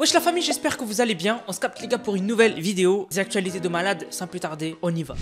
Wesh la famille, j'espère que vous allez bien. On se capte les gars pour une nouvelle vidéo. Des actualités de malade, sans plus tarder, on y va.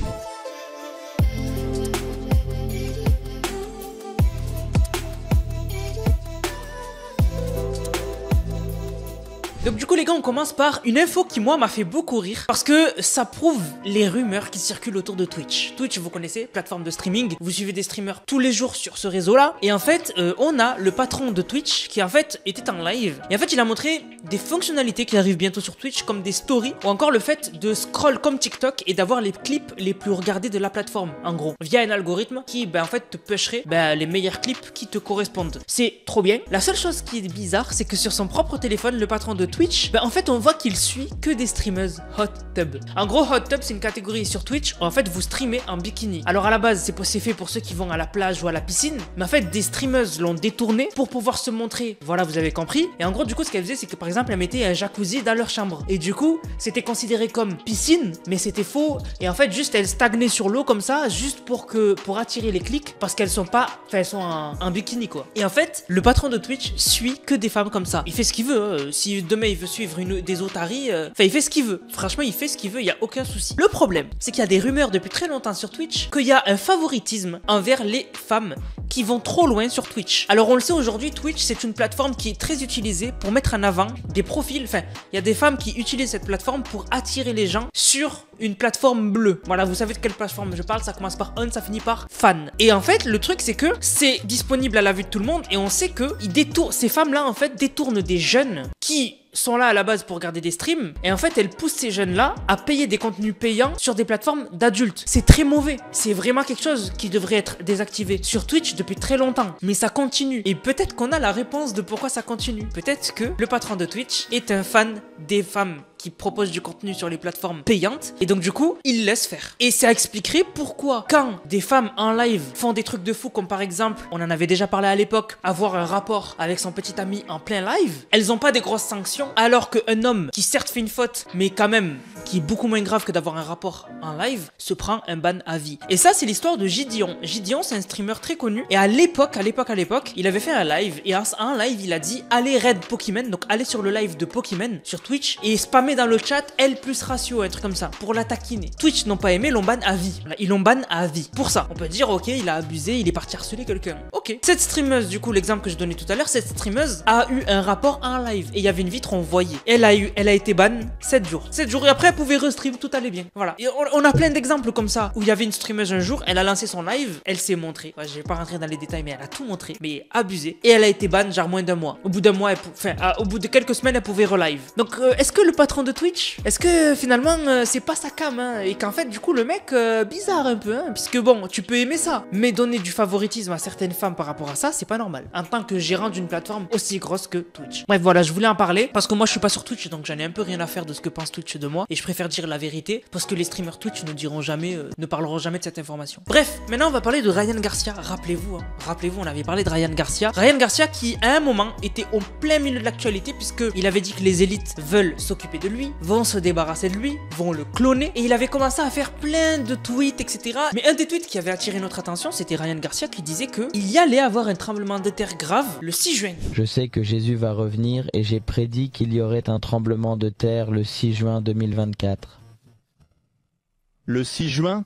Donc du coup les gars, on commence par une info qui moi m'a fait beaucoup rire parce que ça prouve les rumeurs qui circulent autour de Twitch. Twitch, vous connaissez, plateforme de streaming, vous suivez des streamers tous les jours sur ce réseau là et en fait on a le patron de Twitch qui en fait était en live et en fait il a montré des fonctionnalités qui arrivent bientôt sur Twitch comme des stories ou encore le fait de scroll comme TikTok et d'avoir les clips les plus regardés de la plateforme en gros via un algorithme qui en fait te pusherait les meilleurs clips qui te correspondent. C'est trop bien. La seule chose qui est bizarre, c'est que sur son propre téléphone, le patron de Twitch, en fait on voit qu'il suit que des streameuses hot tub. En gros, hot tub c'est une catégorie sur Twitch où en fait vous streamez en bikini. Alors à la base c'est fait pour ceux qui vont à la plage ou à la piscine, mais en fait des streameuses l'ont détourné pour pouvoir se montrer. Voilà, vous avez compris. Et en gros du coup ce qu'elle faisait, c'est que par exemple elle mettait un jacuzzi dans leur chambre et du coup c'était considéré comme piscine, mais c'était faux. Et en fait juste elles stagnaient sur l'eau comme ça, juste pour attirer les clics parce qu'elles sont pas, elles sont en bikini quoi. Et en fait le patron de Twitch suit que des femmes comme ça. Il fait ce qu'il veut, hein. Si demain il veut suivre des otaries, il fait ce qu'il veut. Franchement, il fait ce qu'il veut, il y a aucun souci. Le problème, c'est qu'il y a des rumeurs depuis très longtemps sur Twitch qu'il y a un favoritisme envers les femmes qui vont trop loin sur Twitch. Alors on le sait aujourd'hui, Twitch c'est une plateforme qui est très utilisée pour mettre en avant des profils. Enfin, il y a des femmes qui utilisent cette plateforme pour attirer les gens sur une plateforme bleue. Voilà, vous savez de quelle plateforme je parle, ça commence par on, ça finit par fan. Et en fait, le truc c'est que c'est disponible à la vue de tout le monde et on sait que ces femmes-là en fait détournent des jeunes qui sont là à la base pour regarder des streams et en fait elles poussent ces jeunes là à payer des contenus payants sur des plateformes d'adultes. C'est très mauvais, c'est vraiment quelque chose qui devrait être désactivé sur Twitch depuis très longtemps, mais ça continue et peut-être qu'on a la réponse de pourquoi ça continue. Peut-être que le patron de Twitch est un fan des femmes qui proposent du contenu sur les plateformes payantes et donc du coup il laisse faire. Et ça expliquerait pourquoi quand des femmes en live font des trucs de fou comme par exemple, on en avait déjà parlé à l'époque, avoir un rapport avec son petit ami en plein live, elles ont pas des grosses sanctions alors qu'un homme qui certes fait une faute mais quand même qui est beaucoup moins grave que d'avoir un rapport en live se prend un ban à vie. Et ça c'est l'histoire de Gideon. Gideon c'est un streamer très connu et à l'époque il avait fait un live et en live il a dit allez raid Pokémon, donc allez sur le live de Pokémon sur Twitch et spammer dans le chat L plus ratio, un truc comme ça, pour la taquiner. Twitch n'ont pas aimé, l'ont ban à vie. Voilà, ils l'ont ban à vie. Pour ça, on peut dire ok, il a abusé, il est parti harceler quelqu'un. Ok. Cette streameuse, du coup, l'exemple que je donnais tout à l'heure, cette streameuse a eu un rapport en live et il y avait une vitre, on voyait. Elle a été ban 7 jours. 7 jours et après elle pouvait restream, tout allait bien. Voilà. Et on a plein d'exemples comme ça où il y avait une streameuse un jour, elle a lancé son live, elle s'est montrée. Ouais, je vais pas rentrer dans les détails, mais elle a tout montré, mais abusé. Et elle a été ban genre moins d'un mois. Au bout d'un mois, au bout de quelques semaines, elle pouvait relive. Donc est-ce que le patron de Twitch, est-ce que finalement c'est pas sa cam hein, et qu'en fait du coup le mec bizarre un peu hein, puisque bon tu peux aimer ça mais donner du favoritisme à certaines femmes par rapport à ça c'est pas normal en tant que gérant d'une plateforme aussi grosse que Twitch. Bref voilà, je voulais en parler parce que moi je suis pas sur Twitch donc j'en ai un peu rien à faire de ce que pense Twitch de moi et je préfère dire la vérité parce que les streamers Twitch ne parleront jamais de cette information. Bref, maintenant on va parler de Ryan Garcia. Rappelez-vous on avait parlé de Ryan Garcia qui à un moment était au plein milieu de l'actualité puisque il avait dit que les élites veulent s'occuper de lui, vont se débarrasser de lui, vont le cloner et il avait commencé à faire plein de tweets etc. Mais un des tweets qui avait attiré notre attention c'était Ryan Garcia qui disait qu'il y allait avoir un tremblement de terre grave le 6 juin. Je sais que Jésus va revenir et j'ai prédit qu'il y aurait un tremblement de terre le 6 juin 2024. Le 6 juin,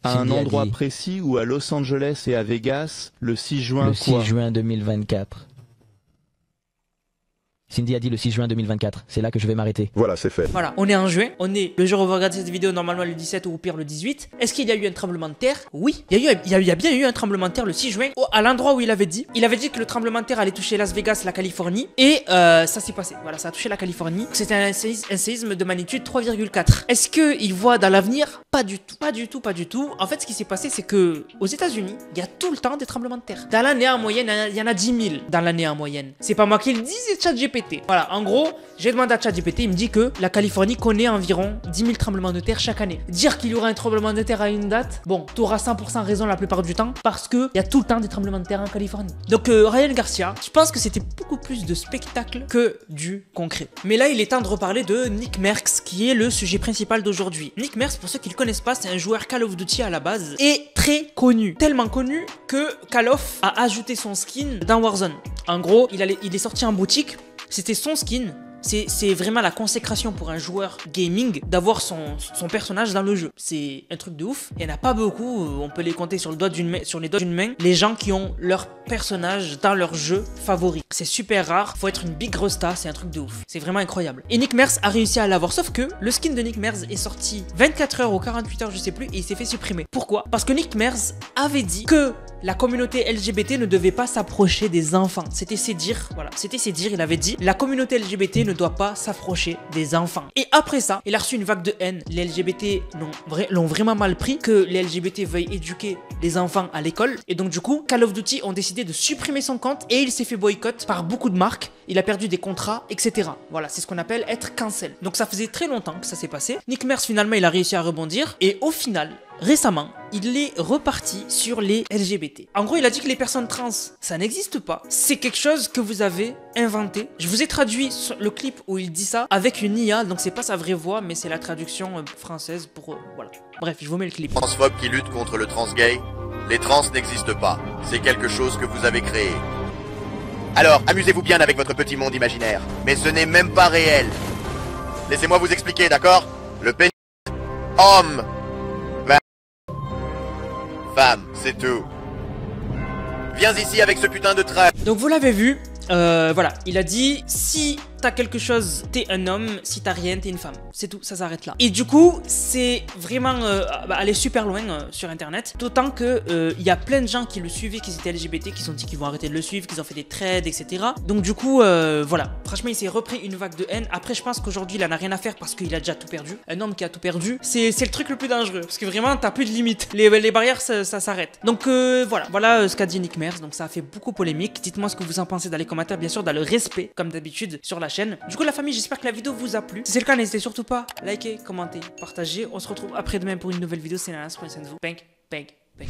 à un endroit précis ou à Los Angeles et à Vegas, le 6 juin Le 6 juin 2024. Cindy a dit le 6 juin 2024, c'est là que je vais m'arrêter. Voilà, c'est fait. Voilà, on est en juin, on est le jour où vous regardez cette vidéo normalement le 17 ou au pire le 18. Est-ce qu'il y a eu un tremblement de terre? Oui, il y a bien eu un tremblement de terre le 6 juin à l'endroit où il avait dit que le tremblement de terre allait toucher Las Vegas, la Californie et ça s'est passé. Voilà, ça a touché la Californie. C'était un séisme de magnitude 3,4. Est-ce qu'il voit dans l'avenir? Pas du tout. En fait, ce qui s'est passé, c'est que aux États-Unis, il y a tout le temps des tremblements de terre. Dans l'année en moyenne, il y en a 10 000 dans l'année en moyenne. C'est pas moi qui le dis, c'est ChatGPT. Voilà, en gros, j'ai demandé à ChatGPT, il me dit que la Californie connaît environ 10 000 tremblements de terre chaque année. Dire qu'il y aura un tremblement de terre à une date, bon, t'auras 100% raison la plupart du temps, parce qu'il y a tout le temps des tremblements de terre en Californie. Donc Ryan Garcia, je pense que c'était beaucoup plus de spectacle que du concret. Mais là, il est temps de reparler de Nick Merckx, qui est le sujet principal d'aujourd'hui. Nick Merckx, pour ceux qui le connaissent pas, c'est un joueur Call of Duty à la base, et très connu. Tellement connu que Call of a ajouté son skin dans Warzone. En gros, il est sorti en boutique, c'était son skin C'est vraiment la consécration pour un joueur gaming d'avoir son personnage dans le jeu. C'est un truc de ouf. Il n'y en a pas beaucoup, on peut les compter sur les doigts d'une main, les gens qui ont leur personnage dans leur jeu favori. C'est super rare, faut être une big rosta, c'est un truc de ouf. C'est vraiment incroyable. Et Nick Merz a réussi à l'avoir, sauf que le skin de Nick Merz est sorti 24 heures ou 48 heures, je sais plus, et il s'est fait supprimer. Pourquoi? Parce que Nick Merz avait dit que la communauté LGBT ne devait pas s'approcher des enfants. C'était ses dires, voilà, c'était ses dires, il avait dit la communauté LGBT ne doit pas s'approcher des enfants. Et après ça, il a reçu une vague de haine. Les LGBT l'ont vraiment mal pris, que les LGBT veuillent éduquer les enfants à l'école. Et donc du coup, Call of Duty ont décidé de supprimer son compte et il s'est fait boycott par beaucoup de marques. Il a perdu des contrats, etc. Voilà, c'est ce qu'on appelle être cancel. Donc ça faisait très longtemps que ça s'est passé. Nick Merz finalement, il a réussi à rebondir et au final, récemment, il est reparti sur les LGBT. En gros, il a dit que les personnes trans, ça n'existe pas. C'est quelque chose que vous avez inventé. Je vous ai traduit le clip où il dit ça avec une IA, donc c'est pas sa vraie voix, mais c'est la traduction française pour... voilà. Bref, je vous mets le clip. Transphobe qui lutte contre le transgay, les trans n'existent pas. C'est quelque chose que vous avez créé. Alors, amusez-vous bien avec votre petit monde imaginaire. Mais ce n'est même pas réel. Laissez-moi vous expliquer, d'accord? Le pénis... Homme... Femme, c'est tout. Viens ici avec ce putain de trait. Donc vous l'avez vu, voilà, il a dit si t'as quelque chose, t'es un homme, si t'as rien, t'es une femme. C'est tout, ça s'arrête là. Et du coup, c'est vraiment aller super loin sur internet. D'autant que il y a plein de gens qui le suivaient, qui étaient LGBT, qui se sont dit qu'ils vont arrêter de le suivre, qu'ils ont fait des trades, etc. Donc du coup, voilà. Franchement, il s'est repris une vague de haine. Après, je pense qu'aujourd'hui, il en a rien à faire parce qu'il a déjà tout perdu. Un homme qui a tout perdu, c'est le truc le plus dangereux. Parce que vraiment, t'as plus de limites. Les barrières, ça s'arrête. Donc voilà ce qu'a dit Nick Merz. Donc ça a fait beaucoup polémique. Dites-moi ce que vous en pensez dans les commentaires, bien sûr, dans le respect, comme d'habitude, sur la chaîne. Du coup, la famille, j'espère que la vidéo vous a plu. Si c'est le cas, n'hésitez surtout pas à liker, commenter, partager. On se retrouve après-demain pour une nouvelle vidéo. C'est Nanas, prenez soin de vous. Bang, bang, bang.